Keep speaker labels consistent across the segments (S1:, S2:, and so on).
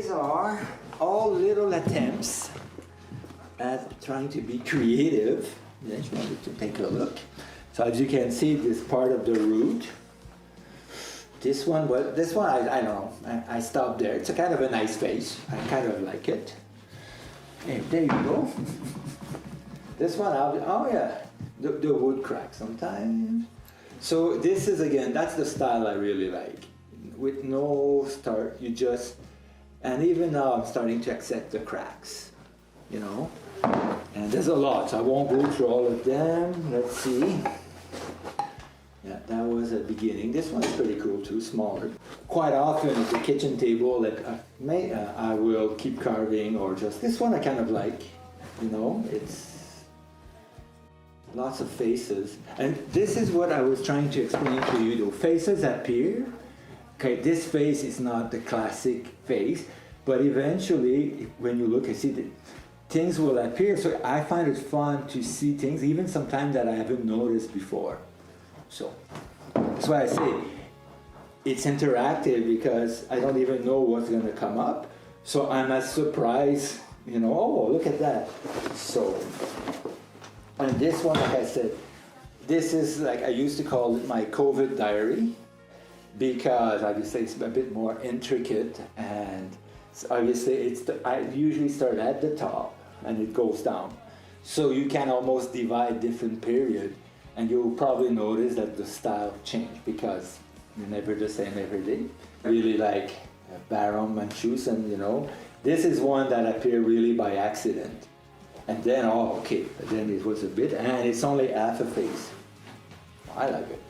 S1: these are all little attempts at trying to be creative. I just wanted to take a look. So as you can see, this part of the root. This one, well, I don't know. I stopped there. It's a kind of a nice face. I kind of like it. And there you go. This one, oh yeah, the wood cracks sometimes. So this is, again, that's the style I really like. With no start, you just, and even now I'm starting to accept the cracks, you know. And there's a lot, so I won't go through all of them. Let's see. Yeah, that was a beginning. This one's pretty cool too, smaller. Quite often at the kitchen table, like I will keep carving, or just this one I kind of like, you know. It's lots of faces, and this is what I was trying to explain to you. Though faces appear. Okay, this face is not the classic face, but eventually, when you look, I see that things will appear. So I find it fun to see things, even sometimes that I haven't noticed before. So that's why I say it's interactive, because I don't even know what's going to come up. So I'm as surprised, you know, oh, look at that. So, and this one, like I said, this is like, I used to call it my COVID diary, because obviously it's a bit more intricate, and obviously I usually start at the top and it goes down. So you can almost divide different periods. And you'll probably notice that the style changed, because you're never the same every day. Really like Baron Munchausen, you know. This is one that appeared really by accident. And then, oh, okay, then it was a bit, and it's only half a face. I like it.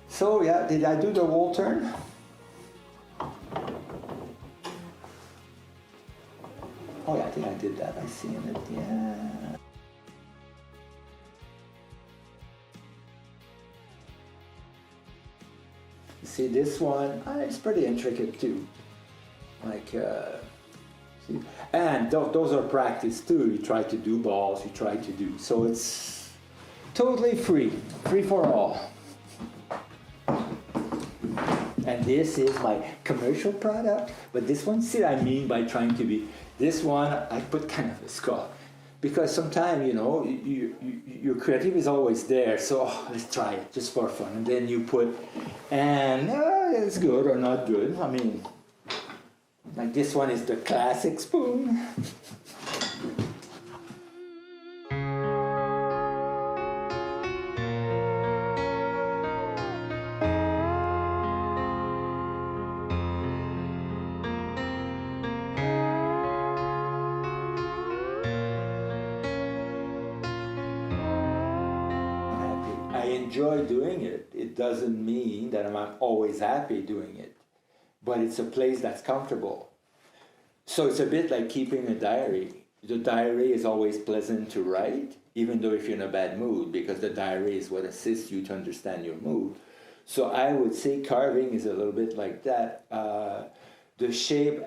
S1: So yeah, did I do the whole turn? Oh yeah, I think I did that. I see it, yeah. See this one, it's pretty intricate too. Like, see? And those are practice too. You try to do balls, you try to do. So it's totally free for all. And this is my commercial product. But this one, see what I mean by trying to be, this one I put kind of a skull. Because sometimes, you know, your creative is always there, so let's try it just for fun. And then you put, and it's good or not good. I mean, like this one is the classic spoon. I enjoy doing it. It doesn't mean that I'm always happy doing it, but it's a place that's comfortable. So it's a bit like keeping a diary. The diary is always pleasant to write, even though if you're in a bad mood, because the diary is what assists you to understand your mood. So I would say carving is a little bit like that. The shape,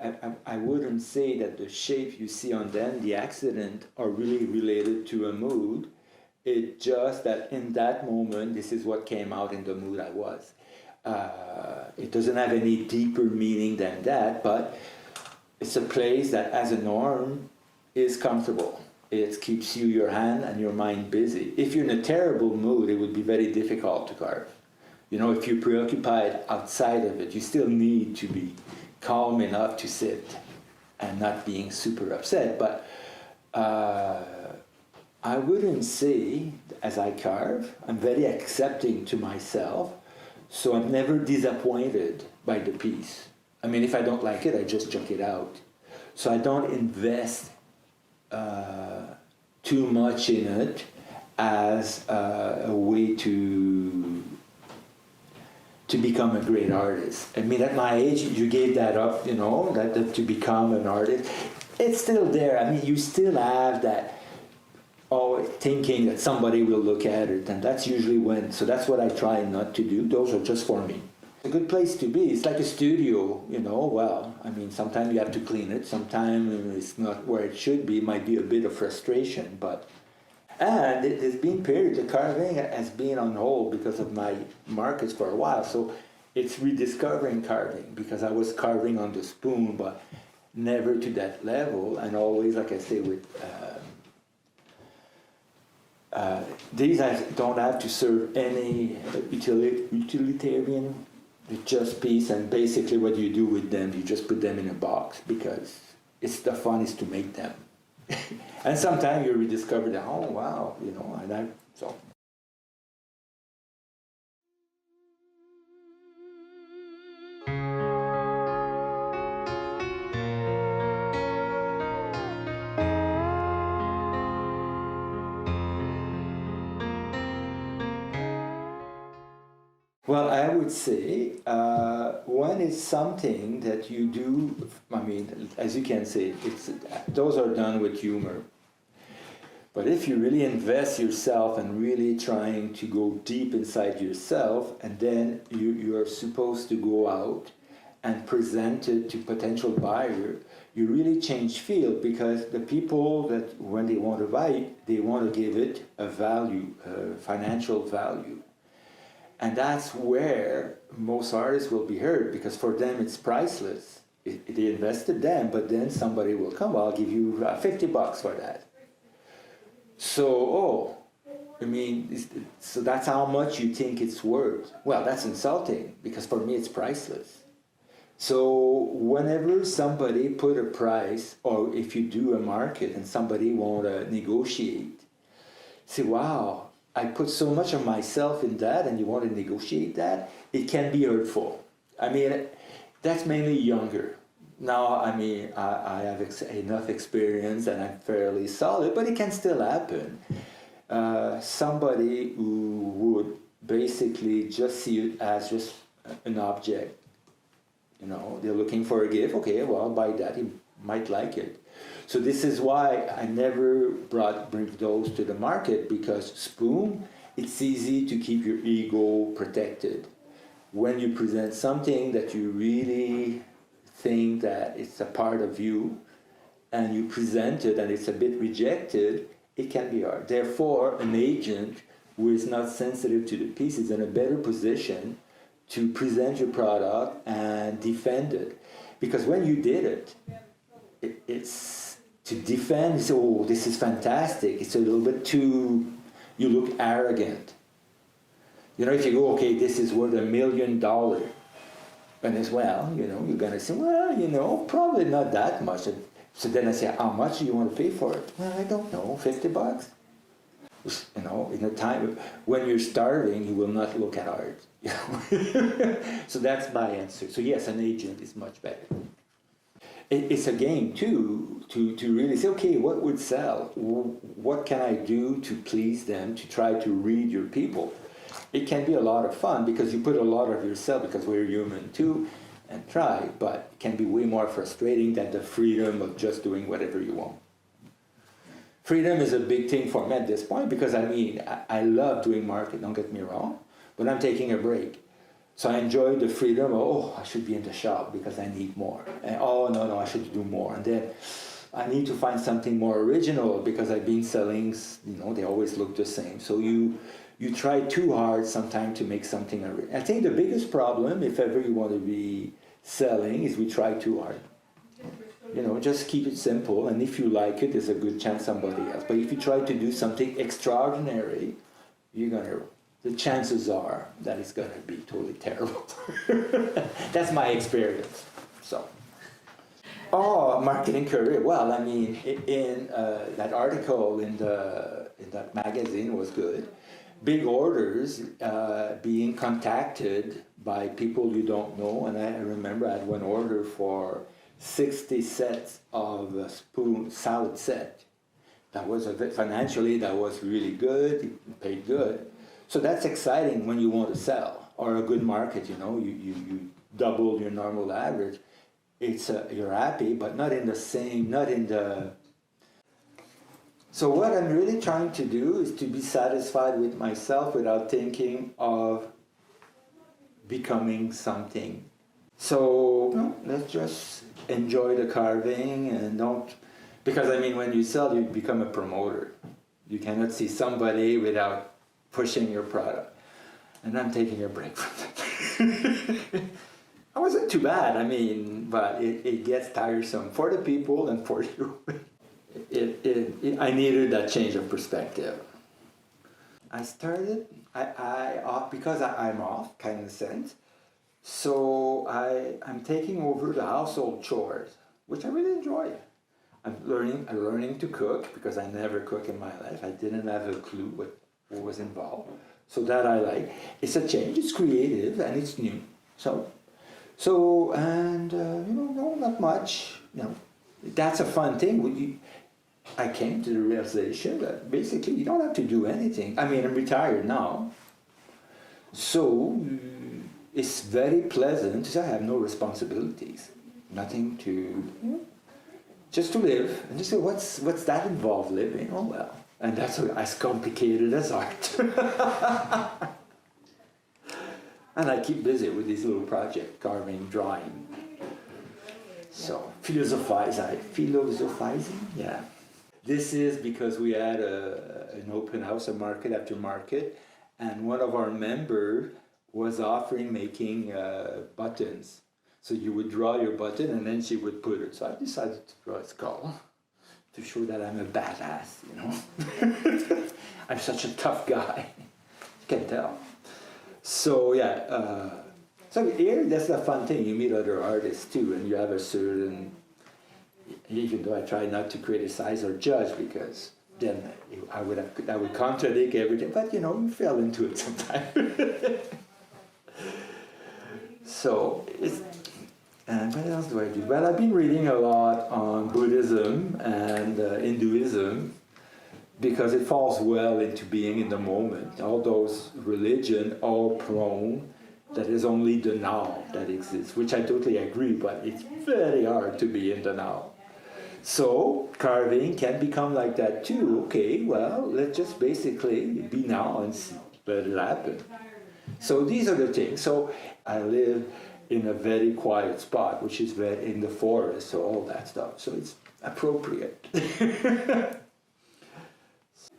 S1: I wouldn't say that the shape you see on them, the accident, are really related to a mood. It's just that in that moment, this is what came out in the mood I was. It doesn't have any deeper meaning than that, but it's a place that as a norm is comfortable. It keeps your hand and your mind busy. If you're in a terrible mood, it would be very difficult to carve. You know, if you're preoccupied outside of it, you still need to be calm enough to sit and not being super upset. But I wouldn't say, as I carve, I'm very accepting to myself, so I'm never disappointed by the piece. I mean, if I don't like it, I just chuck it out. So I don't invest too much in it as a way to become a great artist. I mean, at my age, you gave that up, you know, that to become an artist. It's still there. I mean, you still have that, thinking that somebody will look at it, and that's usually when, so that's what I try not to do. Those are just for me. It's a good place to be. It's like a studio, you know. Well, I mean, sometimes you have to clean it, sometimes it's not where it should be. It might be a bit of frustration, but, and there's been periods, the carving has been on hold because of my markets for a while, so it's rediscovering carving, because I was carving on the spoon, but never to that level, and always, like I say, with these I don't have to serve any utilitarian, just piece, and basically what you do with them, you just put them in a box, because it's the fun is to make them. And sometimes you rediscover that, oh wow, you know, and so. Well, I would say one is something that you do. I mean, as you can see, those are done with humor. But if you really invest yourself and really trying to go deep inside yourself, and then you are supposed to go out and present it to potential buyer, you really change field, because the people that when they want to buy it, they want to give it a value, a financial value. And that's where most artists will be hurt, because for them it's priceless. They invested them, but then somebody will come, well, I'll give you $50 for that. So, I mean, so that's how much you think it's worth. Well, that's insulting, because for me it's priceless. So whenever somebody put a price, or if you do a market and somebody want to negotiate, say, wow, I put so much of myself in that, and you want to negotiate that, it can be hurtful. I mean, that's mainly younger. Now, I mean, I have enough experience and I'm fairly solid, but it can still happen. Somebody who would basically just see it as just an object, you know, they're looking for a gift, okay, well, I'll buy that, he might like it. So this is why I never bring those to the market, because spoon, it's easy to keep your ego protected. When you present something that you really think that it's a part of you, and you present it and it's a bit rejected, it can be hard. Therefore, an agent who is not sensitive to the piece is in a better position to present your product and defend it. Because when you did it, it's to defend, so, oh, this is fantastic. It's a little bit too, you look arrogant. You know, if you go, okay, this is worth $1 million, and as well, you know, you're gonna say, well, you know, probably not that much. So then I say, how much do you want to pay for it? Well, I don't know, $50. You know, in a time when you're starving, you will not look at art. You know? So that's my answer. So yes, an agent is much better. It's a game too, to really say, okay, what would sell? What can I do to please them, to try to read your people? It can be a lot of fun, because you put a lot of yourself, because we're human too, and try, but it can be way more frustrating than the freedom of just doing whatever you want. Freedom is a big thing for me at this point, because I mean, I love doing market, don't get me wrong, but I'm taking a break. So I enjoy the freedom of, oh, I should be in the shop because I need more. And oh, no, I should do more. And then I need to find something more original, because I've been selling, you know, they always look the same. So you try too hard sometimes to make something original. I think the biggest problem, if ever you want to be selling, is we try too hard. You know, just keep it simple, and if you like it, there's a good chance somebody else. But if you try to do something extraordinary, the chances are that it's going to be totally terrible. That's my experience. So, marketing career. Well, I mean, in that article in that magazine was good. Big orders, being contacted by people you don't know, and I remember I had one order for 60 sets of a spoon salad set. That was financially, that was really good. It paid good. So that's exciting when you want to sell, or a good market, you know, you double your normal average. It's you're happy, but not in the same, not in the... So what I'm really trying to do is to be satisfied with myself without thinking of becoming something. So let's just enjoy the carving, and don't... Because I mean, when you sell, you become a promoter. You cannot see somebody without pushing your product. And I'm taking a break from that. I wasn't too bad, I mean, but it gets tiresome for the people and for you. I needed that change of perspective. I started, because I'm off, kind of in a sense, so I'm taking over the household chores, which I really enjoy. I'm learning to cook, because I never cook in my life. I didn't have a clue what was involved. So that I like. It's a change, it's creative, and it's new. And no, not much. That's a fun thing. I came to the realization that basically you don't have to do anything. I mean, I'm retired now. So it's very pleasant because I have no responsibilities. Nothing to, just to live. And just say, what's that involve, living? Oh well. And that's as complicated as art. And I keep busy with this little project, carving, drawing. So, philosophizing, yeah. This is because we had an open house, a market after market, and one of our members was offering making buttons. So you would draw your button and then she would put it. So I decided to draw a skull to show that I'm a badass, I'm such a tough guy. You can tell. So yeah, so here that's the fun thing. You meet other artists too, and you have a certain, even though I try not to criticize or judge, because then I would contradict everything, but you fell into it sometimes. So and what else do I do? Well, I've been reading a lot on Buddhism and Hinduism, because it falls well into being in the moment. All those religions all prone that is only the now that exists, which I totally agree, but it's very hard to be in the now. So carving can become like that too. Okay, well, let's just basically be now and let it happen. So these are the things. So I live in a very quiet spot, which is in the forest, so all that stuff. So it's appropriate.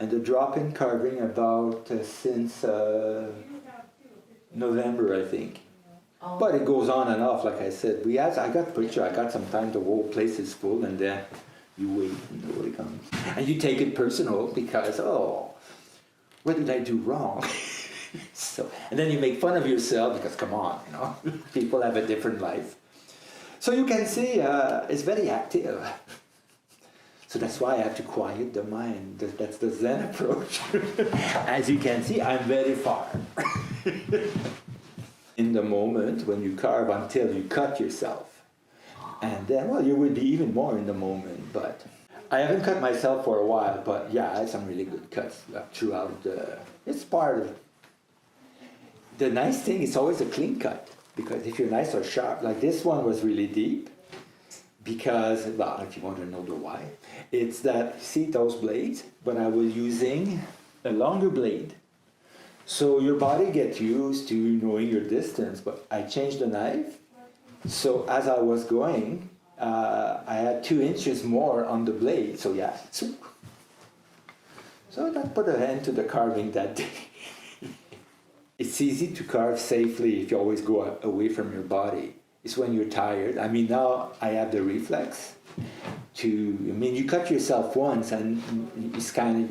S1: And the drop-in carving about since November, I think. Oh. But it goes on and off, like I said. I got picture. I got some time. The whole place is full, and then you wait and nobody comes. And you take it personal because, what did I do wrong? And then you make fun of yourself because, come on, people have a different life. So you can see it's very active. So that's why I have to quiet the mind. That's the Zen approach. As you can see, I'm very far. In the moment when you carve until you cut yourself. And then, you will be even more in the moment. But I haven't cut myself for a while, but yeah, I had some really good cuts throughout it's part of it. The nice thing is always a clean cut, because if you're nice or sharp, like this one was really deep, because, if you want to know the why, it's that, see those blades? But I was using a longer blade. So your body gets used to knowing your distance, but I changed the knife. So as I was going, I had 2 inches more on the blade, so yeah. So that put an end to the carving that day. It's easy to carve safely if you always go away from your body. It's when you're tired. I mean, now I have the reflex you cut yourself once and it's kind of,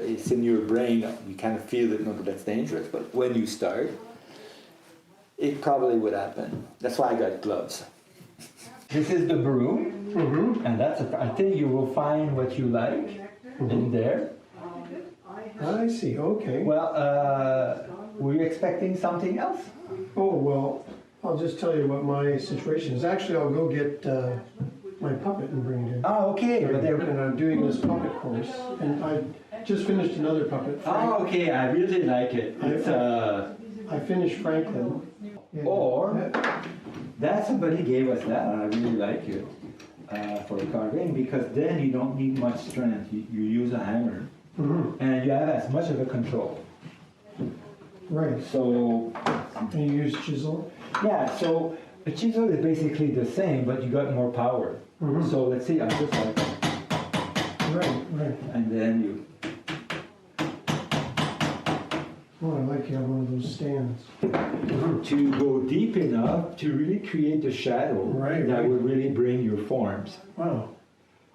S1: it's in your brain, you kind of feel it, no, that's dangerous. But when you start, it probably would happen. That's why I got gloves. This is the broom, and I think you will find what you like in there.
S2: I see, okay.
S1: Well, were you expecting something else?
S2: Oh, well, I'll just tell you what my situation is. Actually, I'll go get my puppet and bring it in.
S1: Oh, okay.
S2: And I'm doing this puppet course, and I just finished another puppet.
S1: Oh, okay, I really like it.
S2: I finished Franklin.
S1: Or, that somebody gave us that, and I really like it for carving, because then you don't need much strength. You use a hammer, and you have as much of a control.
S2: Right.
S1: So,
S2: and you use chisel?
S1: Yeah, so a chisel is basically the same, but you got more power. So let's see, I'm just like
S2: that. Right.
S1: And then you...
S2: Oh, I like you have one of those stands.
S1: to go deep enough to really create the shadow
S2: Right,
S1: that
S2: right.
S1: would really bring your forms.
S2: Wow.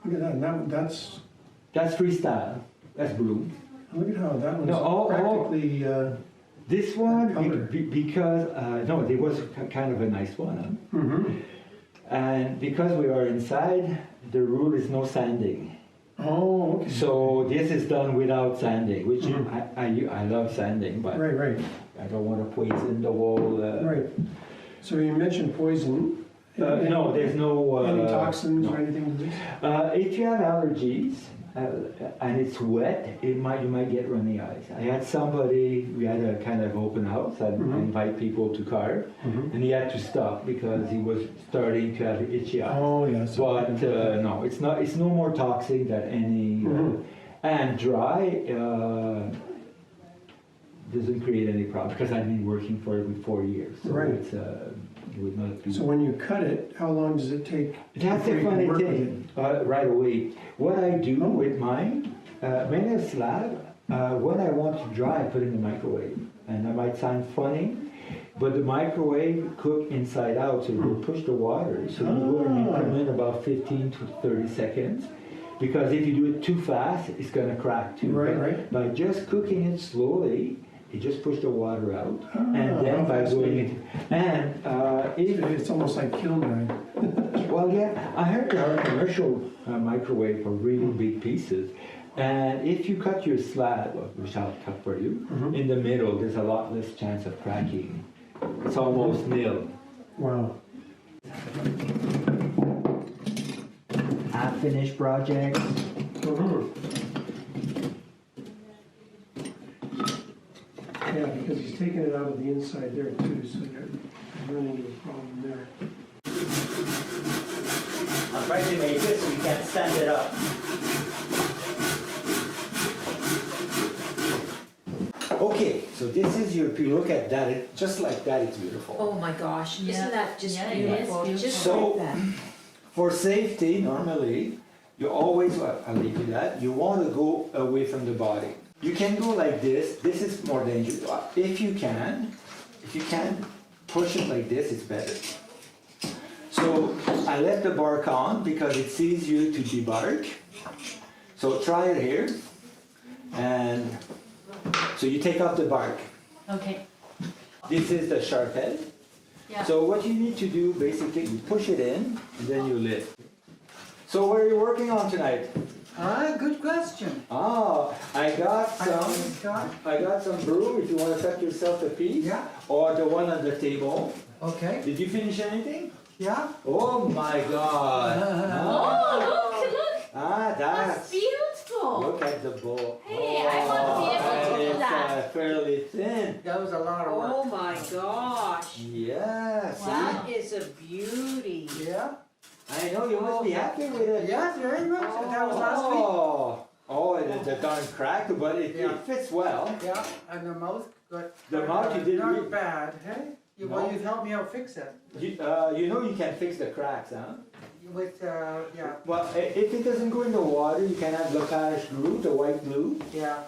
S2: Look at that. And that's
S1: That's freestyle. That's broom.
S2: look at how that one's
S1: No,
S2: practically.
S1: This one,
S2: Color.
S1: because, no, it was kind of a nice one. Huh?
S2: Mhm.
S1: And because we are inside, the rule is no sanding.
S2: Oh, okay.
S1: So this is done without sanding, which I love sanding, but
S2: Right.
S1: I don't want to poison the whole.
S2: Right. So you mentioned poison.
S1: No, there's no.
S2: Any toxins
S1: no.
S2: or anything to this?
S1: If you have allergies and it's wet, you might get runny eyes. I had somebody, we had a kind of open house, I invite people to carve, and he had to stop because he was starting to have itchy eyes.
S2: Oh, yes.
S1: But no, it's not. It's no more toxic than any. And dry doesn't create any problem because I've been working for it for 4 years. So
S2: Right.
S1: it would not be.
S2: So when you cut it, how long does it take?
S1: That's
S2: before
S1: a
S2: you can
S1: funny
S2: work with
S1: thing. Right away, what I do with mine, mainly a slab, when I want to dry, I put it in the microwave, and that might sound funny. But the microwave cook inside out, so it will push the water. So you do an increment about 15 to 30 seconds. Because if you do it too fast, it's going to crack too.
S2: Right,
S1: But
S2: right.
S1: by just cooking it slowly, it just pushes the water out. And then by going it, and if
S2: It's almost like kiln drying.
S1: well, yeah, I heard there are commercial microwave for really big pieces. And if you cut your slab, which I'll cut for you, in the middle, there's a lot less chance of cracking. It's almost nil.
S2: Wow.
S1: Half-finished projects.
S2: Yeah, because he's taking it out of the inside there too, so you're running into a problem there.
S1: I'm trying to make it so you can stand it up. Okay, so this is your, if you look at that, just like that, it's beautiful.
S3: Oh my gosh, isn't that just
S4: Yeah, it
S3: beautiful?
S4: is beautiful.
S3: Just
S1: So-
S3: like that.
S1: For safety, normally, you always, well, I'll leave you that, you want to go away from the body. You can go like this is more dangerous. If you can push it like this, it's better. So I let the bark on because it's easier to debark. So try it here. And so you take off the bark.
S4: Okay.
S1: This is the sharp head.
S4: Yeah.
S1: So what you need to do, basically, you push it in, and then you lift. So what are you working on tonight?
S5: Good question.
S1: I got some broom if you want to cut yourself a piece.
S5: Yeah.
S1: Or the one on the table.
S5: Okay.
S1: Did you finish anything?
S5: Yeah.
S1: Oh my God.
S4: Oh, look!
S1: That's
S4: That's beautiful!
S1: look at the bowl.
S4: Hey, I want to be able to do
S1: and
S4: that.
S1: it's fairly thin.
S5: That was a lot of
S3: Oh
S5: work.
S3: my gosh,
S1: Yes.
S3: that is a beauty.
S5: Yeah.
S1: I know you must be happy with it.
S5: Yeah, very much. That was last
S1: The darn crack, but it fits well.
S5: week. Yeah, and the mouth got.
S1: The mouth you did
S5: Not
S1: really-
S5: bad, hey?
S1: No.
S5: Well, you've helped me out fix it.
S1: You know you can fix the cracks, huh?
S5: With, yeah,
S1: Well, if it doesn't go in the water, you can have Locage glue, the white glue.
S5: yeah.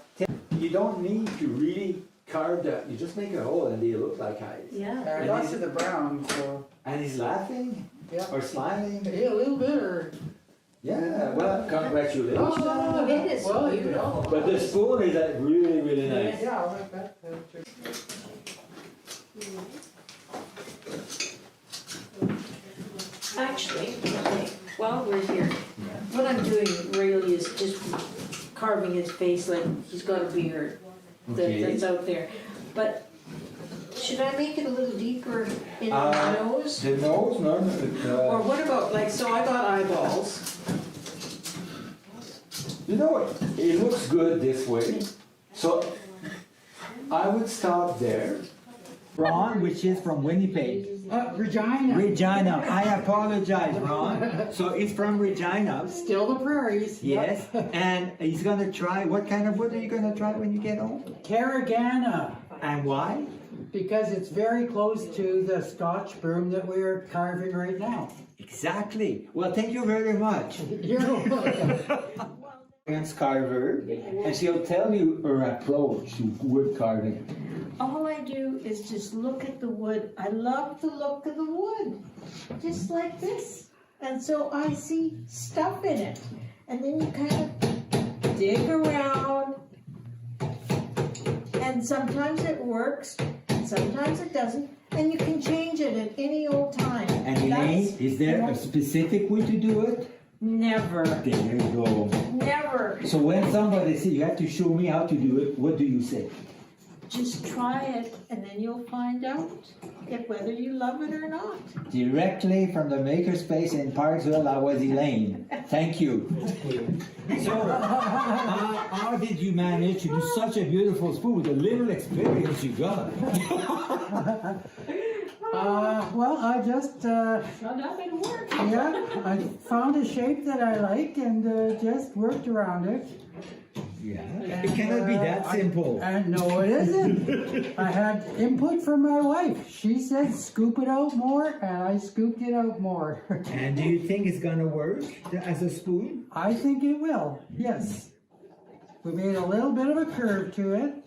S1: You don't need to really carve that. You just make a hole and they look like eyes.
S4: Yeah.
S5: I got to the brown, so,
S1: And he's laughing
S5: yeah.
S1: or smiling.
S5: Yeah, a little bit, or.
S1: Yeah, well, congratulations.
S3: Oh, it is
S5: Well, you
S3: beautiful.
S5: know.
S1: But the spoon is really, really nice.
S5: Yeah, I like that.
S3: Actually, okay, while we're here, what I'm doing really is just carving his face like he's got a beard
S1: Okay.
S3: that's out there. But should I make it a little deeper in
S1: Uh,
S3: the nose?
S1: The nose, no.
S3: Or what about, like, so I got eyeballs.
S1: You know what? It looks good this way. So I would stop there. Ron, which is from Winnipeg.
S5: Regina.
S1: Regina. I apologize, Ron. So it's from Regina.
S5: Still the prairies.
S1: Yes. And he's gonna try. What kind of wood are you gonna try when you get home?
S5: Carragana,
S1: And why?
S5: because it's very close to the Scotch broom that we're carving right now.
S1: Exactly. Well, thank you very much.
S5: You're welcome.
S1: carver, and she'll tell you her approach to wood carving.
S3: All I do is just look at the wood. I love the look of the wood, just like this. And so I see stuff in it. And then you kind of dig around. And sometimes it works, and sometimes it doesn't. And you can change it at any old time.
S1: And Elaine, is there a specific way to do it?
S3: Never.
S1: There you go.
S3: Never.
S1: So when somebody says you have to show me how to do it, what do you say?
S3: Just try it, and then you'll find out whether you love it or not.
S1: Directly from the makerspace in Parksville, I was Elaine. Thank you. So, how did you manage to do such a beautiful spoon with the little experience you got?
S5: Well, I just,
S3: Shut up and work.
S5: yeah, I found a shape that I liked and just worked around it.
S1: Yeah, it cannot be that simple.
S5: And no, it isn't. I had input from my wife. She said scoop it out more, and I scooped it out more.
S1: And do you think it's gonna work as a spoon?
S5: I think it will, yes. We made a little bit of a curve to it.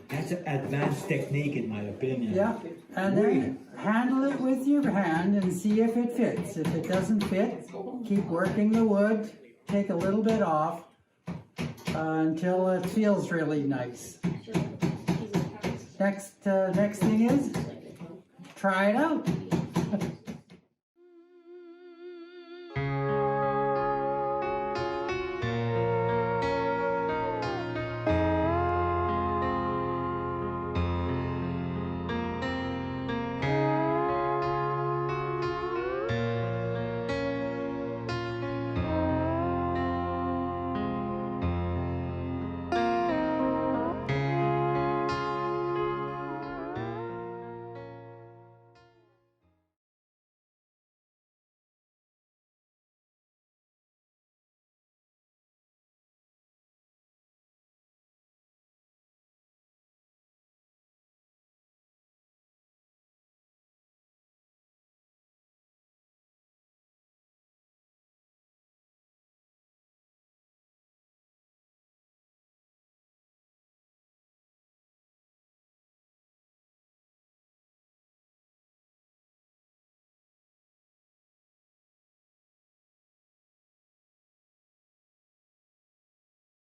S1: That's an advanced technique in my opinion.
S5: Yeah, and then handle it with your hand and see if it fits. If it doesn't fit, keep working the wood, take a little bit off until it feels really nice. Next thing is, try it out.